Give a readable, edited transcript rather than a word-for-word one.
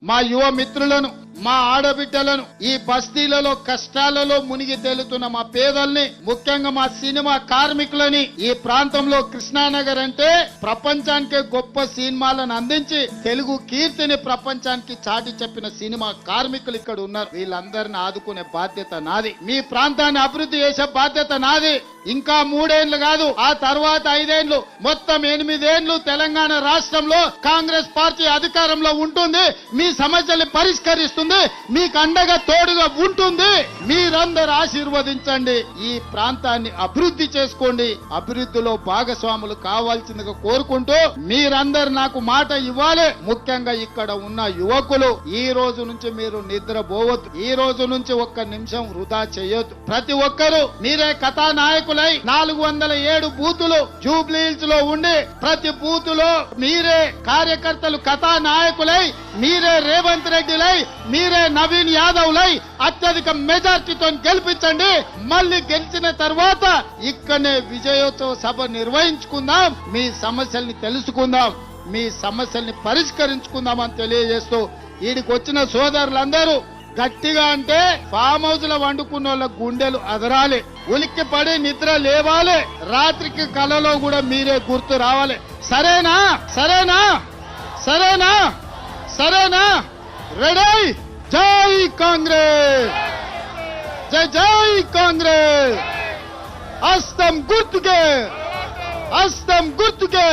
మా యువ మిత్రులను, మా ఆడబిడ్డలను, ఈ బస్తీలలో కష్టాలలో మునిగి తేలుతున్న మా పేదల్ని, ముఖ్యంగా మా సినిమా కార్మికులని, ఈ ప్రాంతంలో కృష్ణానగర్ అంటే ప్రపంచానికే గొప్ప సినిమాలను అందించి తెలుగు కీర్తిని ప్రపంచానికి చాటి చెప్పిన సినిమా కార్మికులు ఇక్కడ ఉన్నారు. వీళ్ళందరిని ఆదుకునే బాధ్యత నాది. మీ ప్రాంతాన్ని అభివృద్ధి చేసే బాధ్యత నాది. ఇంకా 3 ఏళ్లు కాదు, ఆ తర్వాత 5 ఏళ్లు, మొత్తం 8 ఏళ్లు తెలంగాణ రాష్ట్రంలో కాంగ్రెస్ పార్టీ అధికారంలో ఉంటుంది. మీ సమస్యల్ని పరిష్కరిస్తుంది, మీకు అండగా తోడుగా ఉంటుంది. మీరందరూ ఆశీర్వదించండి, ఈ ప్రాంతాన్ని అభివృద్ధి చేసుకోండి, అభివృద్ధిలో భాగస్వాములు కావాల్సిందిగా కోరుకుంటూ మీరందరూ నాకు మాట ఇవ్వాలి. ముఖ్యంగా ఇక్కడ ఉన్న యువకులు, ఈ రోజు నుంచి మీరు నిద్రపోవద్దు. ఈ రోజు నుంచి ఒక్క నిమిషం వృధా చేయొద్దు. ప్రతి ఒక్కరూ మీరే కథానాయకులై 407 బూతులు జూబ్లీహిల్స్ లో ఉండి, ప్రతి బూతులో మీరే కార్యకర్తలు కథానాయకులై, మీరే రేవంత్ రెడ్డిలై, మీరే నవీన్ యాదవ్ లై అత్యధిక మెజార్టీతో గెలిపించండి. మళ్ళీ గెలిచిన తర్వాత ఇక్కడనే విజయోత్సవ సభ నిర్వహించుకుందాం, మీ సమస్యల్ని తెలుసుకుందాం, మీ సమస్యల్ని పరిష్కరించుకుందామని తెలియజేస్తూ వీడికి వచ్చిన సోదరులందరూ గట్టిగా అంటే ఫామ్ హౌస్ లో వండుకున్న వాళ్ళ గుండెలు అదరాలి, ఉలిక్కి పడి నిద్ర లేవాలి, రాత్రికి కలలో కూడా మీరే గుర్తు రావాలి. సరేనా? సరేనా? సరేనా? సరేనా? రెడీ? జై కాంగ్రెస్, జై జై కాంగ్రెస్. హస్తం గుర్తుకే, హస్తం గుర్తుకే.